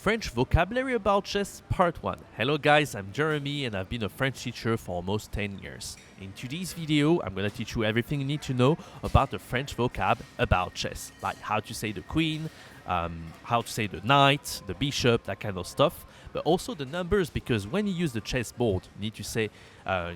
French Vocabulary About Chess Part 1. Hello guys, I'm Jeremy and I've been a French teacher for almost 10 years. In today's video, I'm gonna teach you everything you need to know about the French vocab about chess, like how to say the queen, how to say the knight, the bishop, that kind of stuff, but also the numbers, because when you use the chessboard, you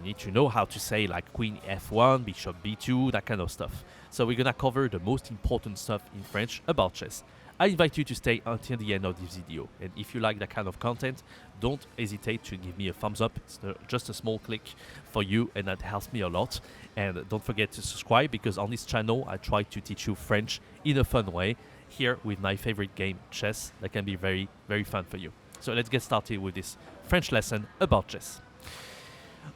need to know how to say like queen f1, bishop b2, that kind of stuff. So we're gonna cover the most important stuff in French about chess. I invite you to stay until the end of this video, and if you like that kind of content, don't hesitate to give me a thumbs up. It's just a small click for you and that helps me a lot. And don't forget to subscribe, because on this channel I try to teach you French in a fun way, here with my favorite game, chess, that can be very, very fun for you. So let's get started with this French lesson about chess.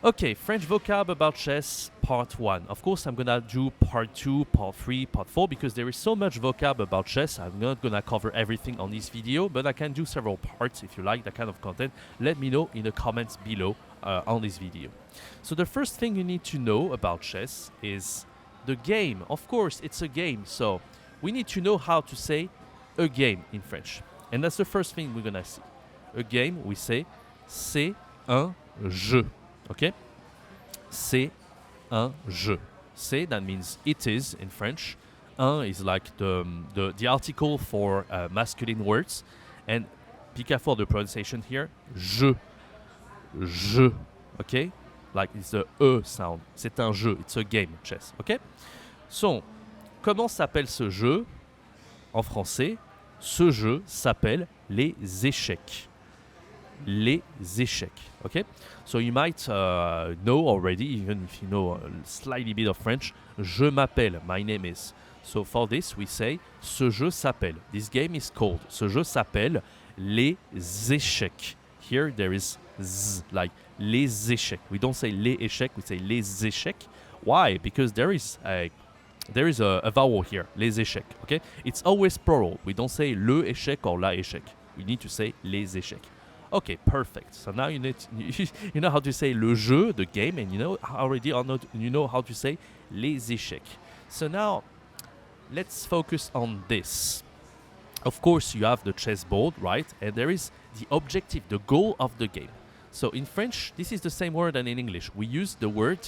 Okay, French vocab about chess, part 1. Of course, I'm gonna do part 2, part 3, part 4, because there is so much vocab about chess. I'm not gonna cover everything on this video, but I can do several parts if you like that kind of content. Let me know in the comments below on this video. So the first thing you need to know about chess is the game. Of course, it's a game, so we need to know how to say a game in French. And that's the first thing we're gonna see. A game, we say c'est un jeu. Okay? C'est un jeu. C'est, that means it is in French. Un is like the article for masculine words. And be careful of the pronunciation here. Je. Je. Okay? Like it's the E sound. C'est un jeu. It's a game, chess. Okay? So, comment s'appelle ce jeu en français? Ce jeu s'appelle les échecs. Les échecs. Okay, so you might know already, even if you know a slightly bit of French. Je m'appelle, my name is. So for this we say ce jeu s'appelle. This game is called. Ce jeu s'appelle les échecs. Here there is z, like les échecs. We don't say les échecs, we say les échecs. Why? Because there is a vowel here, les échecs. Okay, it's always plural. We don't say le échec or la échec. We need to say les échecs. Okay, perfect. So now you know how to say le jeu, the game, and you know how to say les échecs. So now let's focus on this. Of course, you have the chessboard, right? And there is the objective, the goal of the game. So in French, this is the same word than in English. We use the word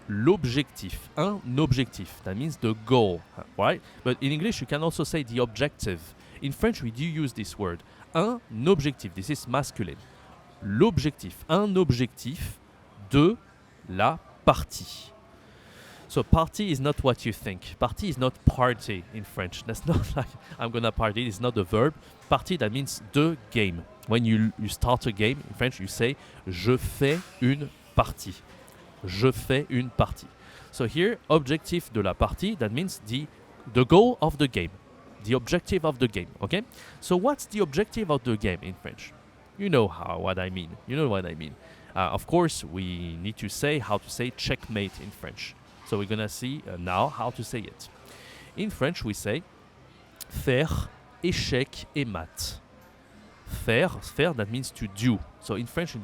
l'objectif, un objectif. That means the goal, right? But in English, you can also say the objective. In French, we do use this word. Un objectif, this is masculine. L'objectif, un objectif de la partie. So party is not what you think. Party is not party in French. That's not like I'm gonna party, it's not the verb. Party, that means the game. When you start a game, in French you say je fais une partie. Je fais une partie. So here, objectif de la partie, that means the goal of the game. The objective of the game, okay? So what's the objective of the game in French? You know what I mean. You know what I mean. Of course, we need to say how to say checkmate in French. So we're gonna see now how to say it. In French, we say faire, échec et mat. Faire, that means to do. So in French,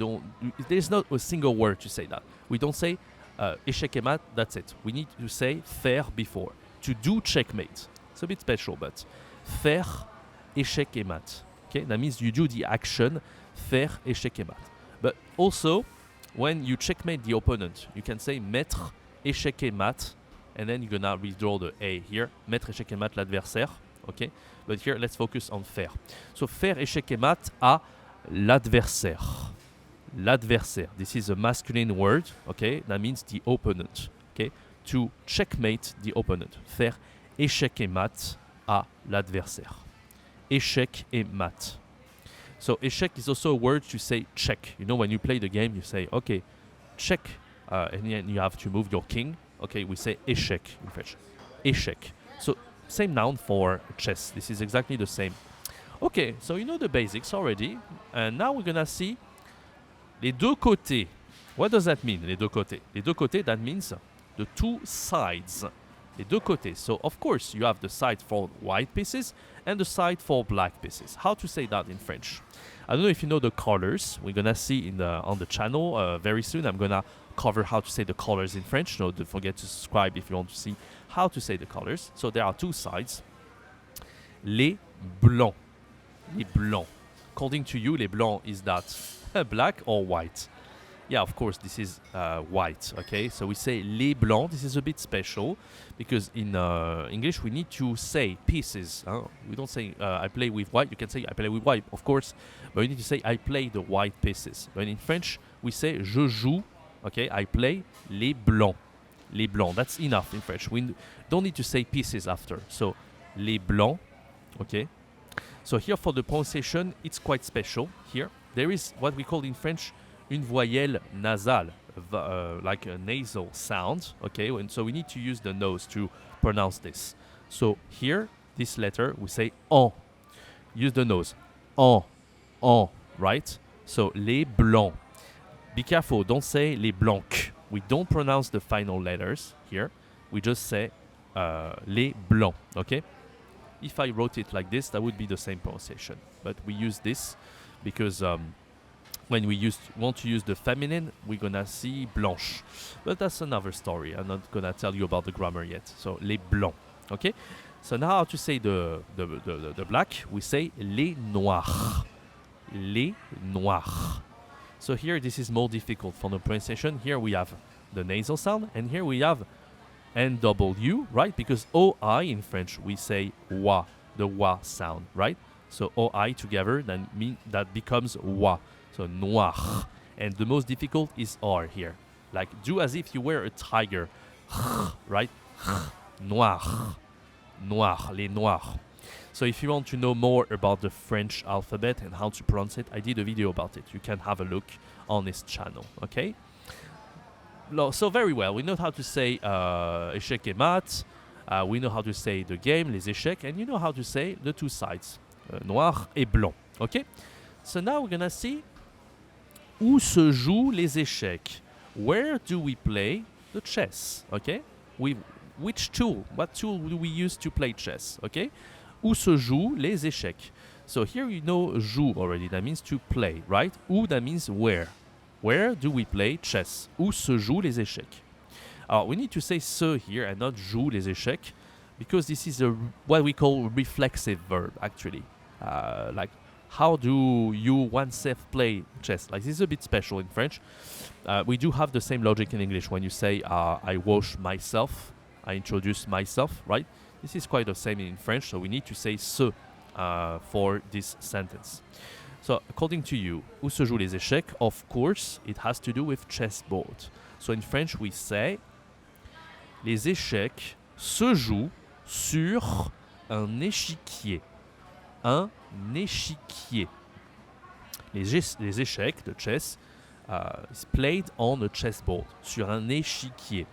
there's not a single word to say that. We don't say échec et mat, that's it. We need to say faire before. To do checkmate. It's a bit special, but faire, échec et mat. Okay, that means you do the action, faire, échec et mat. But also, when you checkmate the opponent, you can say mettre, échec et mat, and then you're gonna withdraw the A here, mettre, échec et mat l'adversaire. Okay, but here let's focus on faire. So faire, échec et mat à l'adversaire. L'adversaire. This is a masculine word. Okay, that means the opponent. Okay, to checkmate the opponent. Faire échec et mat à l'adversaire. Échec et mat. So échec is also a word to say check. You know, when you play the game, you say, okay, check, and then you have to move your king. Okay, we say échec in French. Échec. So same noun for chess. This is exactly the same. Okay, so you know the basics already. And now we're gonna see les deux côtés. What does that mean, les deux côtés? Les deux côtés, that means the two sides. Les deux côtés. So of course you have the side for white pieces and the side for black pieces. How to say that in French? I don't know if you know the colors. We're gonna see on the channel very soon. I'm gonna cover how to say the colors in French. So don't forget to subscribe if you want to see how to say the colors. So there are two sides. Les blancs. Les blancs. according to you, les blancs, is that black or white? Yeah, of course, this is white, okay? So we say les blancs. This is a bit special because in English we need to say pieces. We don't say I play with white. You can say I play with white, of course, but you need to say I play the white pieces. But in French, we say je joue, okay? I play les blancs. Les blancs, that's enough in French. We don't need to say pieces after. So, les blancs, okay? So here for the pronunciation, it's quite special here. There is what we call in French une voyelle nasale, like a nasal sound, okay? And so we need to use the nose to pronounce this. So here, this letter, we say en. Use the nose. En, right? So les blancs. Be careful, don't say les blancs. We don't pronounce the final letters here. We just say les blancs, okay? If I wrote it like this, that would be the same pronunciation. But we use this because when we want to use the feminine, we're gonna see blanche. But that's another story. I'm not gonna tell you about the grammar yet. So les blancs, okay? So now how to say the black? We say les noirs. Les noirs. So here this is more difficult for the pronunciation. Here we have the nasal sound, and here we have NW, right? Because OI in French we say wa, the wa sound, right? So OI together that becomes wa. So noir. And the most difficult is R here. Like do as if you were a tiger, right? Noir. Noir, les noirs. So if you want to know more about the French alphabet and how to pronounce it, I did a video about it. You can have a look on this channel, okay? So very well, we know how to say échec et mat, we know how to say the game, les échecs, and you know how to say the two sides, noir et blanc, okay? So now we're gonna see où se jouent les échecs. Where do we play the chess, okay? Which tool, what tool do we use to play chess, okay? Où se jouent les échecs. So here you know joue already, that means to play, right? Où, that means where. Where do we play chess? Où se jouent les échecs? We need to say se here and not joue les échecs because this is what we call reflexive verb actually. Like how do you oneself play chess? Like this is a bit special in French. We do have the same logic in English when you say I wash myself, I introduce myself, right? This is quite the same in French, so we need to say se for this sentence. So according to you, où se jouent les échecs? Of course, it has to do with chessboard. So in French, we say les échecs se jouent sur un échiquier. Un échiquier. Les échecs, the chess, is played on a chessboard, sur un échiquier.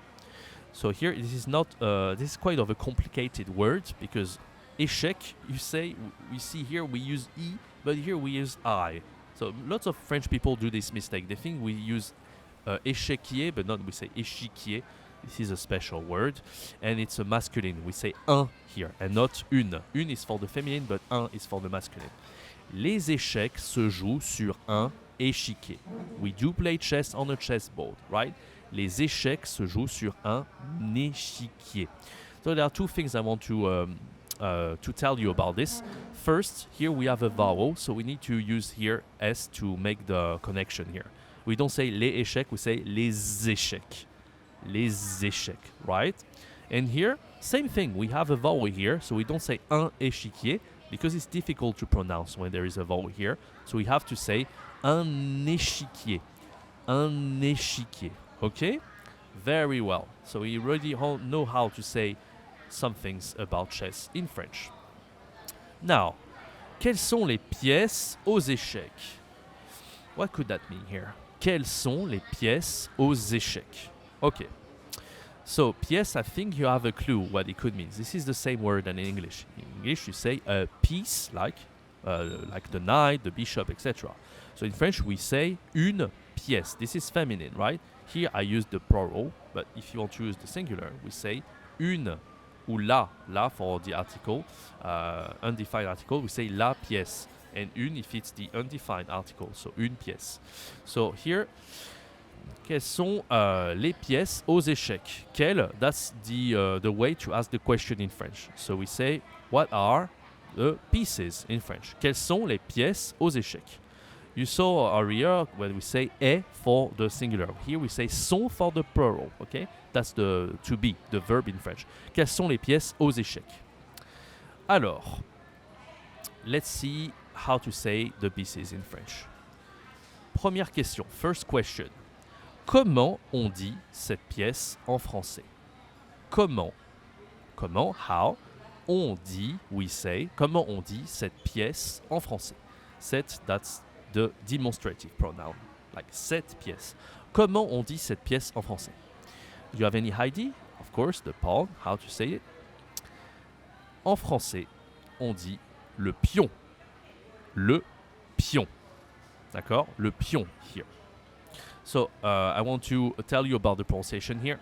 So here, this is quite of a complicated word because échec, you see here we use E, but here we use I. So lots of French people do this mistake. They think we use échiquier, but not we say échiquier. This is a special word, and it's a masculine. We say un here, and not une. Une is for the feminine, but un is for the masculine. Les échecs se jouent sur un échiquier. We do play chess on a chessboard, right? Les échecs se jouent sur un échiquier. So there are two things I want to tell you about this. First, here we have a vowel, so we need to use here S to make the connection here. We don't say les échecs, we say les échecs. Les échecs, right? And here, same thing, we have a vowel here, so we don't say un échiquier because it's difficult to pronounce when there is a vowel here. So we have to say un échiquier. Un échiquier. Okay? Very well. So we already know how to say some things about chess in French. Now, quelles sont les pièces aux échecs? What could that mean here? Quelles sont les pièces aux échecs? Okay. So, pièce, I think you have a clue what it could mean. This is the same word than in English. In English, you say a piece, like the knight, the bishop, etc. So in French, we say une pièce. This is feminine, right? Here I use the plural, but if you want to use the singular, we say une ou la for the article, undefined article, we say la pièce. And une if it's the undefined article, so une pièce. So here, quelles sont les pièces aux échecs? Quelles? That's the way to ask the question in French. So we say, what are the pieces in French. Quelles sont les pièces aux échecs? You saw earlier when we say est for the singular. Here we say sont for the plural. Okay, that's the to be, the verb in French. Quelles sont les pièces aux échecs? Alors, let's see how to say the pieces in French. Première question, first question. Comment on dit cette pièce en français? Comment, how, on dit, we say, comment on dit cette pièce en français? Cette, that's the demonstrative pronoun, like cette pièce. Comment on dit cette pièce en français? Do you have any idea? Of course, the pawn, how to say it. En français, on dit le pion. Le pion. D'accord? Le pion here. So, I want to tell you about the pronunciation here.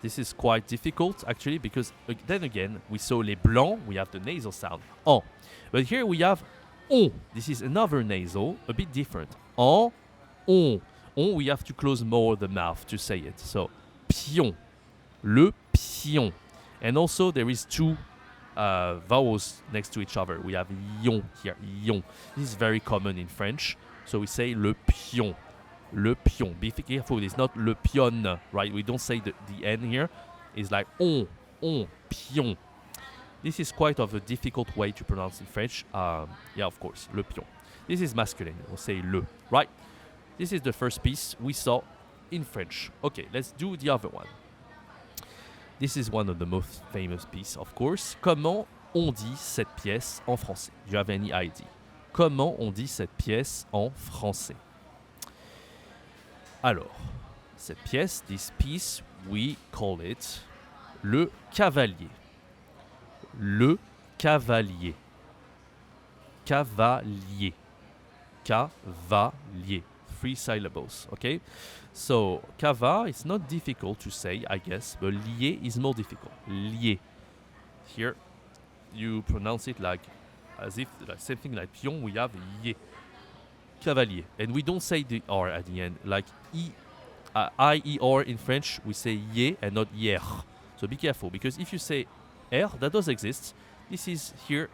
This is quite difficult, actually, because then again, we saw les blancs, we have the nasal sound, en. But here we have on. This is another nasal, a bit different. En, on. On, we have to close more the mouth to say it. So, pion. Le pion. And also, there is two vowels next to each other. We have yon here, yon. This is very common in French. So we say le pion. Le pion. Be careful, it's not le pion, right? We don't say the N here. It's like on, pion. This is quite of a difficult way to pronounce in French. Yeah, of course, le pion. This is masculine, we'll say le, right? This is the first piece we saw in French. Okay, let's do the other one. This is one of the most famous pieces, of course. Comment on dit cette pièce en français? Do you have any idea? Comment on dit cette pièce en français? Alors, cette pièce, this piece, we call it le cavalier. Le cavalier. Cavalier. Cavalier. 3 syllables, okay? So, cava, it's not difficult to say, I guess, but lier is more difficult. Lier. Here, you pronounce it like, as if, like something like pion, we have lier. Cavalier. And we don't say the R at the end. Like I-E-R in French, we say ye and not hier. So be careful, because if you say R, that does exist. This is here,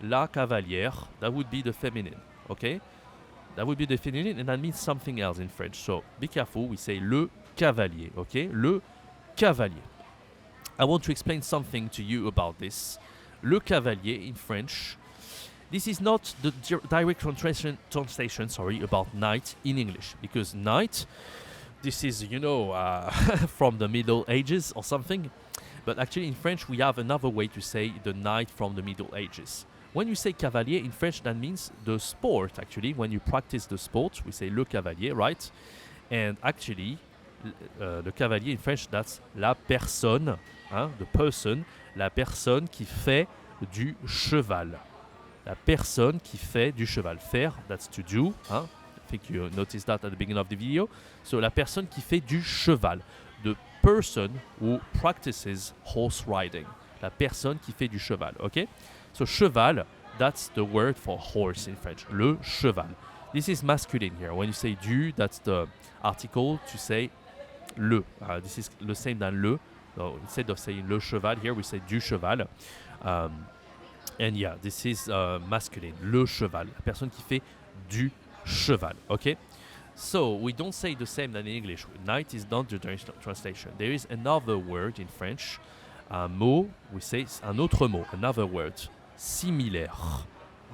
la cavalière, that would be the feminine, okay? That would be the feminine, and that means something else in French. So be careful, we say le cavalier, okay? Le cavalier. I want to explain something to you about this. Le cavalier in French, this is not the direct translation about knight in English, because knight, this is, you know, from the Middle Ages or something. But actually in French, we have another way to say the knight from the Middle Ages. When you say cavalier in French, that means the sport, actually. When you practice the sport, we say le cavalier, right? And actually, le cavalier in French, that's la personne, the person, la personne qui fait du cheval. La personne qui fait du cheval. Faire, that's to do. I think you noticed that at the beginning of the video. So, la personne qui fait du cheval. The person who practices horse riding. La personne qui fait du cheval, okay? So, cheval, that's the word for horse in French. Le cheval. This is masculine here. When you say du, that's the article to say le. This is the same than le. So, instead of saying le cheval, here we say du cheval. And yeah, this is masculine, le cheval, la personne qui fait du cheval, okay? So, we don't say the same than in English. Knight is not the translation. There is another word in French, un mot, we say un autre mot, another word, similaire.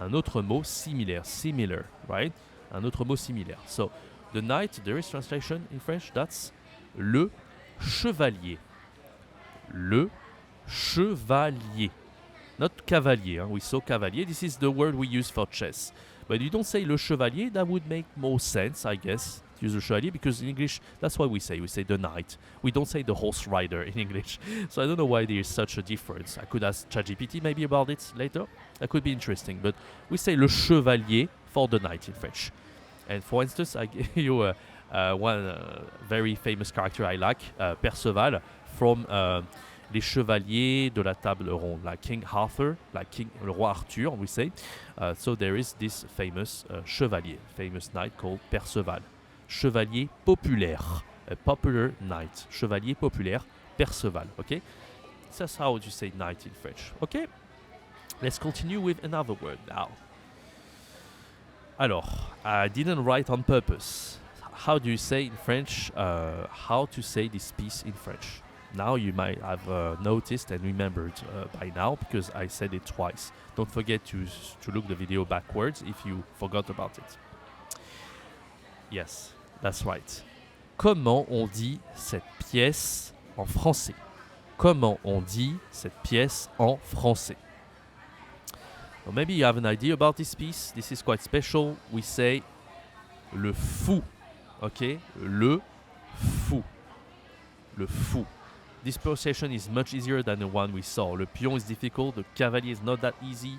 Un autre mot, similaire, similar, right? Un autre mot similaire. So, the knight, there is translation in French, that's le chevalier. Le chevalier. Not cavalier, we saw cavalier. This is the word we use for chess. But you don't say le chevalier, that would make more sense, I guess, to use le chevalier, because in English, that's what we say the knight. We don't say the horse rider in English. So I don't know why there is such a difference. I could ask ChatGPT maybe about it later. That could be interesting. But we say le chevalier for the knight in French. And for instance, I give you one very famous character I like, Perceval, from les chevaliers de la table ronde, like King Arthur, like King le roi Arthur, we say. So there is this famous chevalier, famous knight called Perceval. Chevalier populaire, a popular knight. Chevalier populaire, Perceval, okay? That's how you say knight in French, okay? Let's continue with another word now. Alors, I didn't write on purpose. How do you say in French, how to say this piece in French? Now you might have noticed and remembered by now because I said it twice. Don't forget to look the video backwards if you forgot about it. Yes, that's right. Comment on dit cette pièce en français? Comment on dit cette pièce en français? Well, maybe you have an idea about this piece. This is quite special. We say le fou. Okay? Le fou. Le fou. This pronunciation is much easier than the one we saw. Le pion is difficult. The cavalier is not that easy.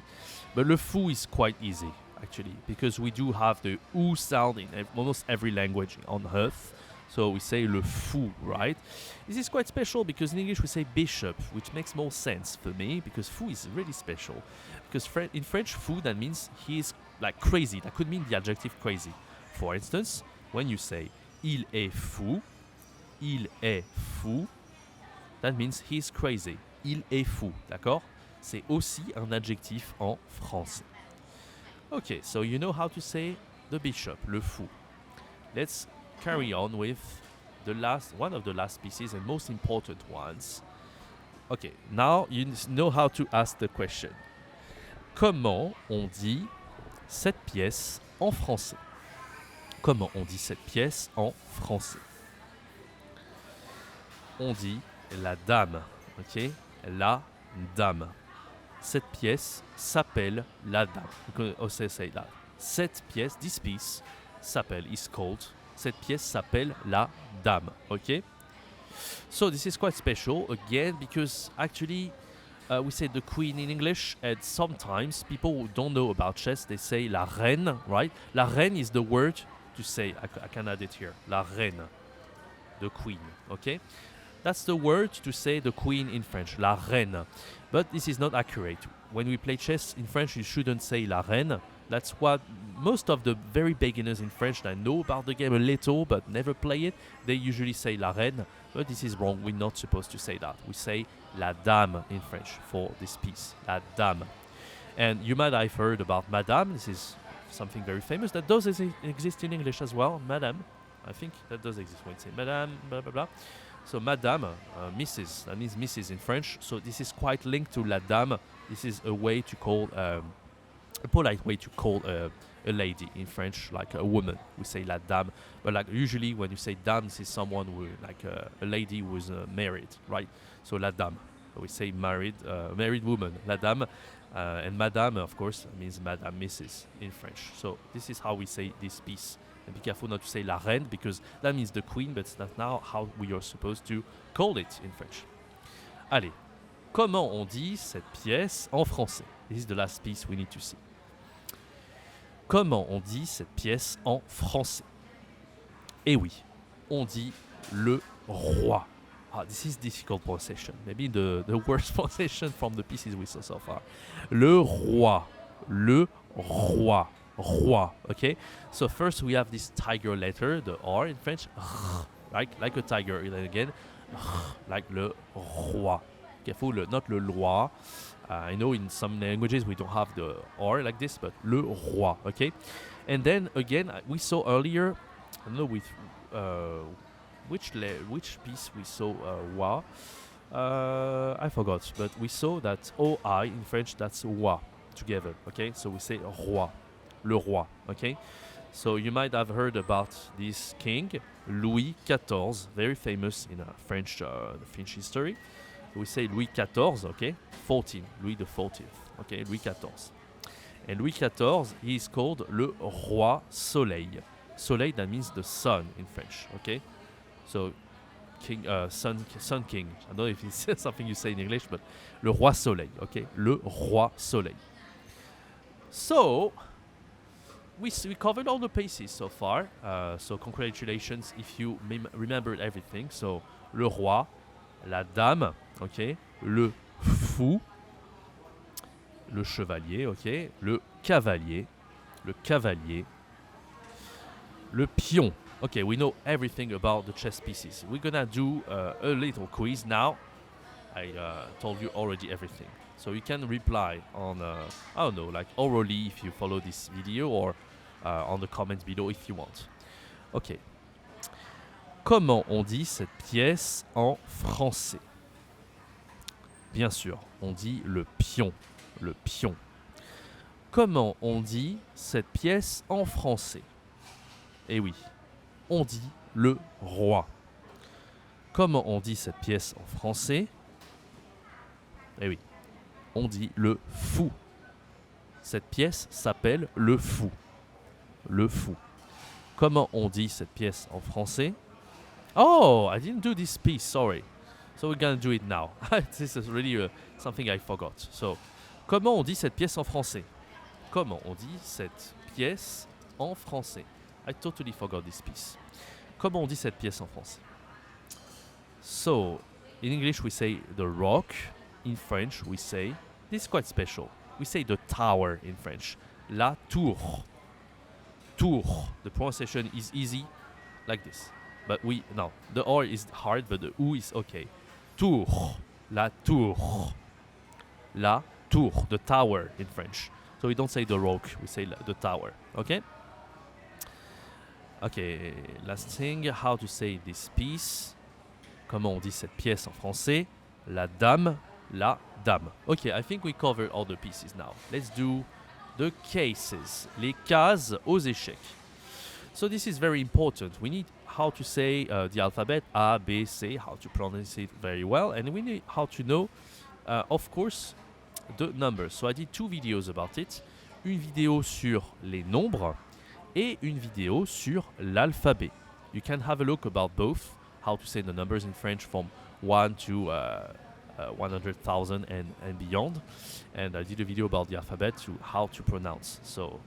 But le fou is quite easy, actually, because we do have the oo sound in almost every language on earth. So we say le fou, right? This is quite special because in English we say bishop, which makes more sense for me because fou is really special. Because in French, fou, that means he is like crazy. That could mean the adjective crazy. For instance, when you say il est fou, that means he is crazy. Il est fou, d'accord? C'est aussi un adjectif en français. Okay, so you know how to say the bishop, le fou. Let's carry on with one of the last pieces and most important ones. Okay, now you know how to ask the question. Comment on dit cette pièce en français? Comment on dit cette pièce en français? On dit la dame, ok? La dame. Cette pièce s'appelle la dame. You can also say that. Cette pièce, this piece, s'appelle, is called. Cette pièce s'appelle la dame, ok? So this is quite special, again, because actually we say the queen in English, and sometimes people who don't know about chess, they say la reine, right? La reine is the word to say, I can add it here, la reine, the queen, okay? That's the word to say the queen in French, la reine. But this is not accurate. When we play chess in French, you shouldn't say la reine. That's what most of the very beginners in French that know about the game a little but never play it, they usually say la reine. But this is wrong. We're not supposed to say that. We say la dame in French for this piece, la dame. And you might have heard about madame. This is something very famous that does exist in English as well, madame. I think that does exist when you say madame, blah, blah, blah. So madame, Mrs., that means Mrs. in French. So this is quite linked to la dame. This is a way to call, a polite way to call a lady in French, like a woman. We say la dame. But like usually when you say dame, this is someone who, like a lady who is married, right? So la dame. We say married woman, la dame. And madame, of course, means madame, Mrs. in French. So this is how we say this piece. And be careful not to say la reine because that means the queen, but that's not how we are supposed to call it in French. Allez, comment on dit cette pièce en français? This is the last piece we need to see. Comment on dit cette pièce en français? Eh oui, on dit le roi. This is difficult pronunciation. Maybe the worst pronunciation from the pieces we saw so far. Le roi. Le roi. Roi, okay? So first we have this tiger letter, the R in French, like a tiger, and then again, like le roi. Careful, not le loi. I know in some languages we don't have the R like this, but le roi, okay? And then again, we saw earlier, I don't know with which piece we saw wa. I forgot, but we saw that OI in French, that's wa together, okay? So we say roi. Le roi, okay? So you might have heard about this king, Louis XIV, very famous in French history. We say Louis XIV, okay? 14, Louis the 14th, okay? Louis XIV. And Louis XIV, he is called le roi soleil. Soleil, that means the sun in French, okay? So king, sun king. I don't know if it's something you say in English, but le roi soleil, okay? Le roi soleil. So we covered all the pieces so far. So congratulations if you remembered everything. So le roi, la dame, okay, le fou, le chevalier, okay, le cavalier, le pion. Okay, we know everything about the chess pieces. We're gonna do a little quiz now. I told you already everything. So you can reply on, I don't know, like orally if you follow this video or on the comments below if you want. Ok. Comment on dit cette pièce en français? Bien sûr, on dit le pion. Le pion. Comment on dit cette pièce en français? Eh oui, on dit le roi. Comment on dit cette pièce en français? Eh oui, on dit le fou. Cette pièce s'appelle le fou. Le fou. Comment on dit cette pièce en français? Oh, I didn't do this piece, sorry. So we're gonna do it now. This is really something I forgot. So, comment on dit cette pièce en français? Comment on dit cette pièce en français? I totally forgot this piece. Comment on dit cette pièce en français? So, in English we say the rock. In French we say, this is quite special, we say the tower in French. La tour. Tour. The pronunciation is easy, like this. But no, the R is hard, but the U is okay. Tour. La tour. La tour. The tower in French. So we don't say the rock, we say the tower. Okay? Okay, last thing, how to say this piece. Comment on dit cette pièce en français? La dame. La dame. Okay, I think we covered all the pieces now. Let's do the cases. Les cases aux échecs. So this is very important. We need how to say the alphabet A, B, C, how to pronounce it very well, and we need how to know, of course, the numbers. So I did 2 videos about it. Une vidéo sur les nombres et une vidéo sur l'alphabet. You can have a look about both, how to say the numbers in French from 1 to 100,000 and beyond. And I did a video about the alphabet to how to pronounce. So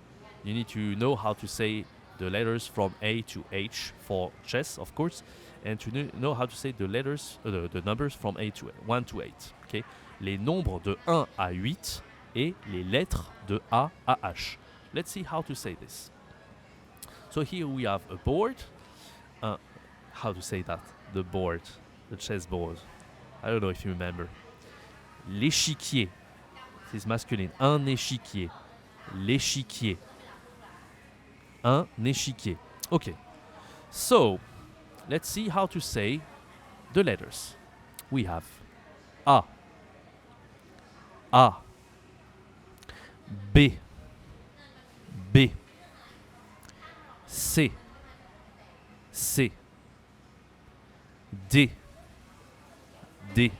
you need to know how to say the letters from A to H for chess, of course, and to know how to say the letters, the numbers from 1 to 8. Okay? Les nombres de 1 à 8 et les lettres de A à H. Let's see how to say this. So here we have a board. How to say that? The board, the chessboard. I don't know if you remember. L'échiquier. This is masculine. Un échiquier. L'échiquier. Un échiquier. Okay. So, let's see how to say the letters. We have A. A. B. B. C. C. D. D.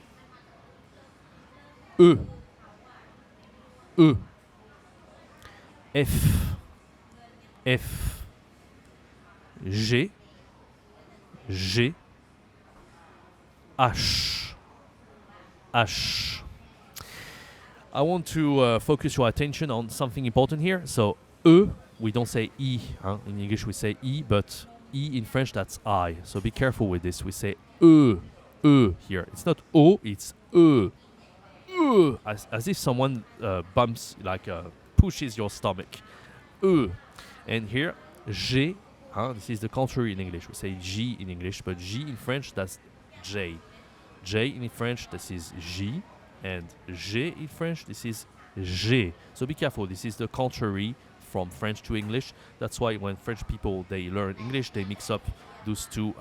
E. E. F. F. G. G. H. H. I want to focus your attention on something important here. So, E, we don't say E. Huh? In English we say E, but E in French that's I. So be careful with this. We say E. E here. It's not O, it's E. E. As if someone bumps, like pushes your stomach. E. And here, G. This is the contrary in English. We say G in English, but G in French that's J. J in French, this is J. And G in French, this is G. So be careful. This is the contrary from French to English. That's why when French people, they learn English, they mix up those 2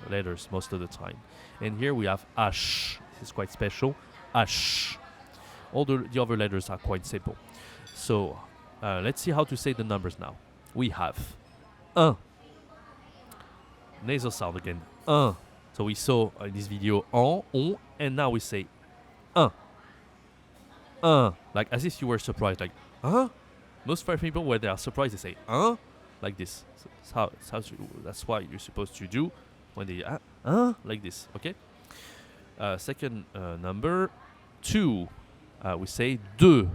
letters most of the time. And here we have H. This is quite special. H. All the other letters are quite simple. So let's see how to say the numbers now. We have 1. Nasal sound again. 1. So we saw in this video en, on, and now we say 1. 1. Like as if you were surprised, like, huh? Most French people, when they are surprised, they say, huh? Like this. So that's what you're supposed to do when they, like this, okay? Second number, 2. We say 2.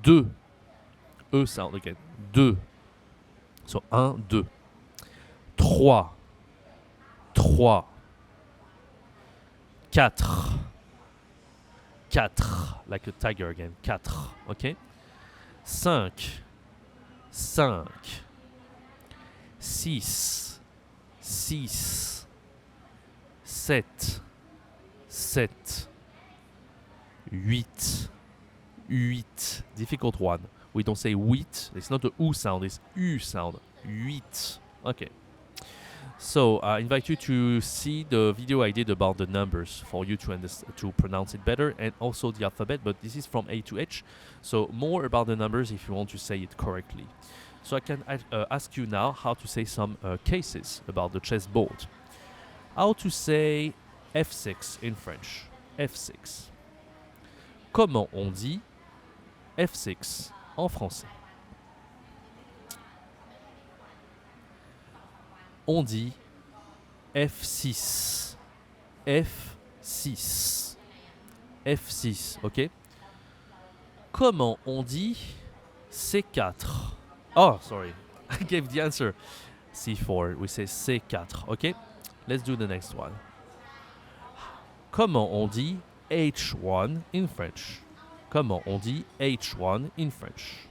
2. E sound again. 2. So 1, 2. 3. 3. 4. 4. Like a tiger again. 4. Okay? 5. 5. 6. 6. 7. 7. huit. Huit. Difficult one. We don't say huit. It's not the U sound, it's U sound. Huit. Okay. So I invite you to see the video I did about the numbers for you to pronounce it better, and also the alphabet, but this is from A to H. So more about the numbers if you want to say it correctly. So I can ask you now how to say some cases about the chessboard. How to say F6 in French. F6. Comment on dit F6 en français? On dit F6. F6. F6, ok? Comment on dit C4? Oh, sorry. I gave the answer. C4. We say C4, ok? Let's do the next one. Comment on dit H1 in French? Comment on dit H1 in French?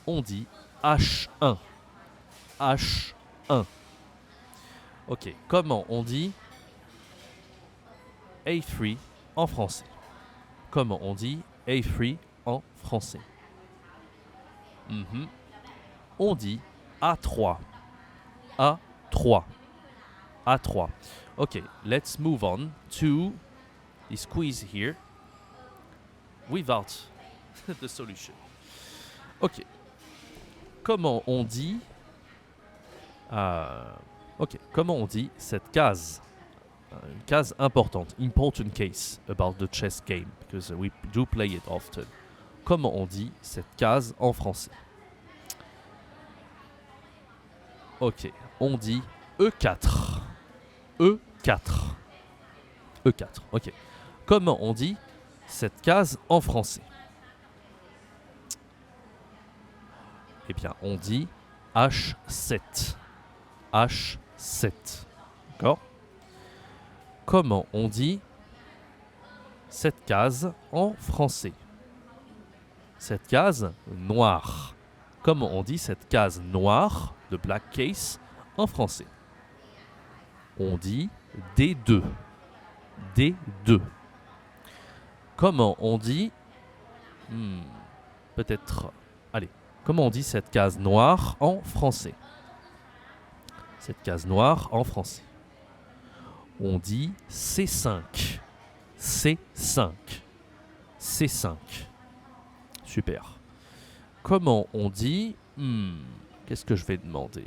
On dit H1. H1. Ok. Comment on dit A3 en français? Comment on dit A3 en français? On dit A3. A3. A3. Okay, let's move on to this quiz here without the solution. Ok. Comment on dit comment on dit cette case? Une case importante, important case about the chess game, because we do play it often. Comment on dit cette case en français? Ok, on dit E4. E4. E4, ok. Comment on dit cette case en français? Eh bien, on dit H7. H7. D'accord? Comment on dit cette case en français? Cette case noire. Comment on dit cette case noire, de black case, en français? On dit D2. D2. Comment on dit peut-être... Allez. Comment on dit cette case noire en français? Cette case noire en français. On dit C5. C5. C5. Super. Comment on dit... Qu'est-ce que je vais demander?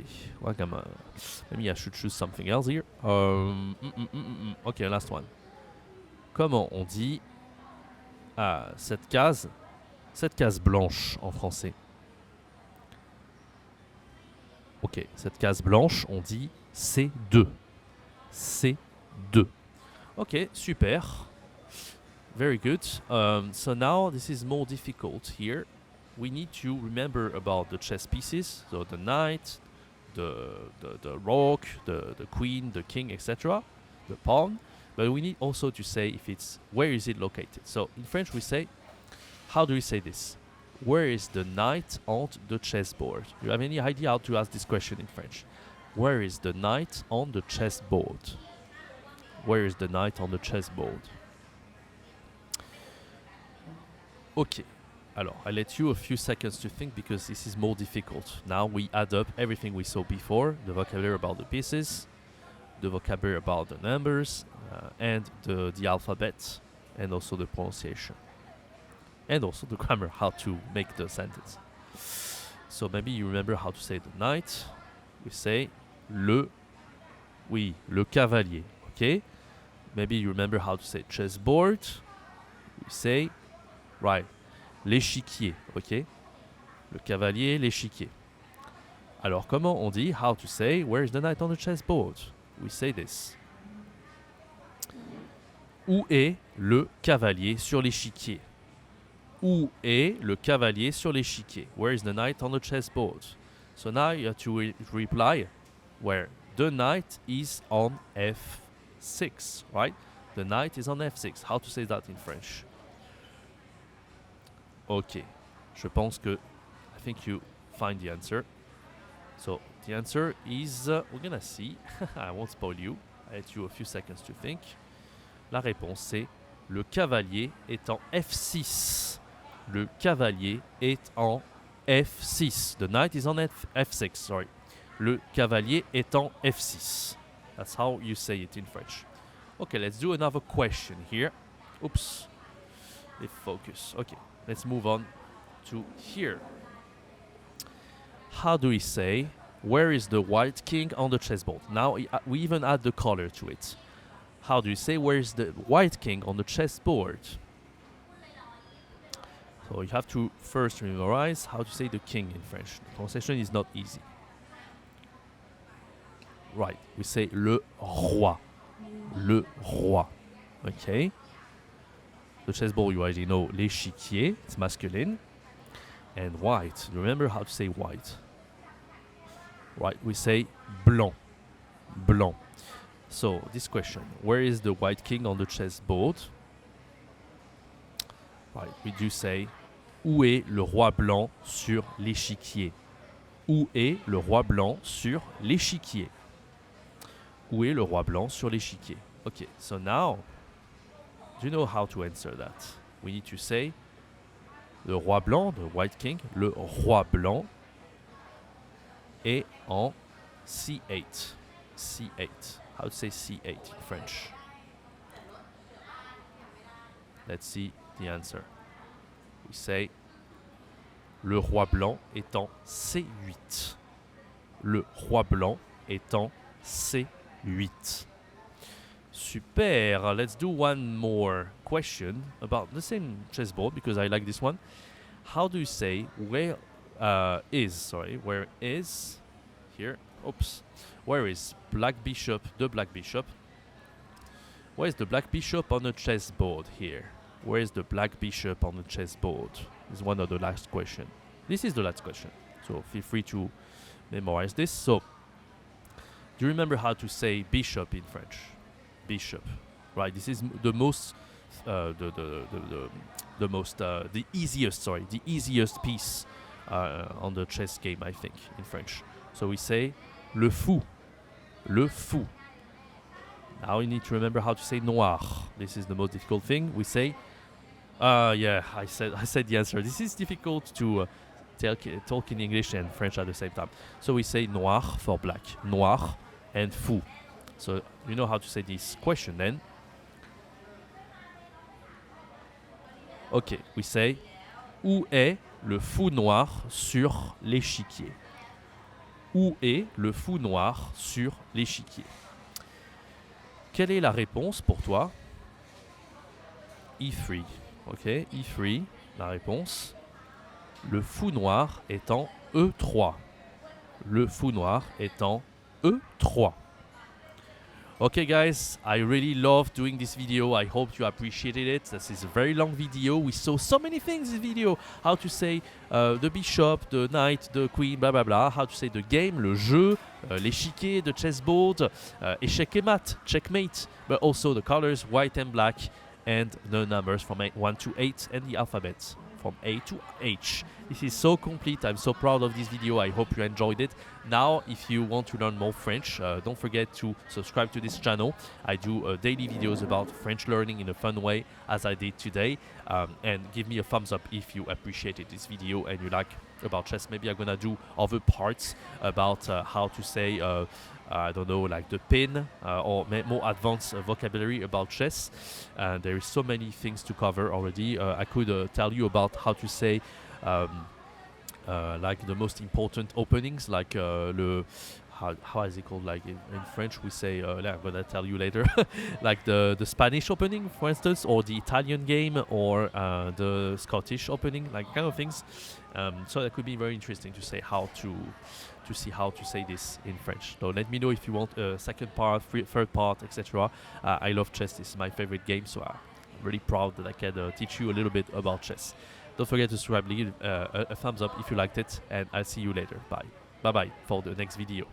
Maybe I should choose something else here. Okay, last one. Comment on dit cette case blanche en français? Ok, cette case blanche, on dit C2. C2. Ok, super. Very good. So now this is more difficult here. We need to remember about the chess pieces, so the knight, the rook, the queen, the king, etc., the pawn. But we need also to say if it's where is it located. So in French we say, how do we say this? Where is the knight on the chessboard? Do you have any idea how to ask this question in French? Where is the knight on the chessboard? Where is the knight on the chessboard? Okay. Alors, I let you a few seconds to think because this is more difficult. Now we add up everything we saw before, the vocabulary about the pieces, the vocabulary about the numbers, and the alphabet, and also the pronunciation. And also the grammar, how to make the sentence. So maybe you remember how to say the knight. We say le cavalier, okay? Maybe you remember how to say chessboard. We say, right, l'échiquier, ok? Le cavalier, l'échiquier. Alors, comment on dit, how to say, where is the knight on the chessboard? We say this. Où est le cavalier sur l'échiquier? Où est le cavalier sur l'échiquier? Where is the knight on the chessboard? So now you have to reply where the knight is on F6, right? The knight is on F6. How to say that in French? Okay, je pense que I think you find the answer. So the answer is we're gonna see. I won't spoil you. I let you a few seconds to think. La réponse c'est le cavalier est en F6. Le cavalier est en F6. The knight is on F6, sorry. Le cavalier est en F6. That's how you say it in French. Okay, let's do another question here. Oops. If focus. Okay, let's move on to here. How do we say, where is the white king on the chessboard? Now we even add the color to it. How do you say, where is the white king on the chessboard? So you have to first memorize how to say the king in French. The pronunciation is not easy. Right, we say le roi. Le roi. Okay. The chessboard, you already know l'échiquier, it's masculine. And white, remember how to say white. Right, we say blanc. Blanc. So, this question, where is the white king on the chessboard? Right, we do say, où est le roi blanc sur l'échiquier? Où est le roi blanc sur l'échiquier? Où est le roi blanc sur l'échiquier? Okay, so now, do you know how to answer that? We need to say, le roi blanc, the white king, le roi blanc est en C8. C8. How to say C8 in French? Let's see the answer. We say, le roi blanc est en C8. Le roi blanc est en C8. Super. Let's do one more question about the same chessboard because I like this one. How do you say where is here? Oops. Where is black bishop? The black bishop. Where is the black bishop on the chessboard here? Where is the black bishop on the chessboard? Is one of the last question. This is the last question. So feel free to memorize this. So, do you remember how to say bishop in French? Bishop, right? This is the most, the easiest piece on the chess game, I think, in French. So we say le fou, le fou. Now you need to remember how to say noir. This is the most difficult thing. We say, yeah, I said the answer. This is difficult to talk in English and French at the same time. So we say noir for black, noir, and fou. So you know how to say this question then. Okay, we say, où est le fou noir sur l'échiquier? Où est le fou noir sur l'échiquier? Quelle est la réponse pour toi? E3. Ok, E3, la réponse. Le fou noir est en E3. Le fou noir est en E3. Okay guys, I really love doing this video. I hope you appreciated it. This is a very long video. We saw so many things in this video. How to say the bishop, the knight, the queen, blah blah blah. How to say the game, le jeu, l'échiquier, the chessboard, échec et mat, checkmate. But also the colors, white and black, and the numbers from 1 to 8 and the alphabet from A to H. This is so complete. I'm so proud of this video. I hope you enjoyed it. Now, if you want to learn more French, don't forget to subscribe to this channel. I do daily videos about French learning in a fun way, as I did today. And give me a thumbs up if you appreciated this video and you like about chess. Maybe I'm gonna do other parts about how to say I don't know, like the pin or more advanced vocabulary about chess. There is so many things to cover already. I could tell you about how to say like the most important openings, like how is it called? Like in French, we say, I'm gonna tell you later, like the Spanish opening, for instance, or the Italian game, or the Scottish opening, like kind of things. So that could be very interesting to say how to see how to say this in French. So let me know if you want a second part, third part, etc. I love chess. This is my favorite game, so I'm really proud that I can teach you a little bit about chess. Don't forget to subscribe, leave a thumbs up if you liked it, and I'll see you later. Bye. Bye-bye for the next video.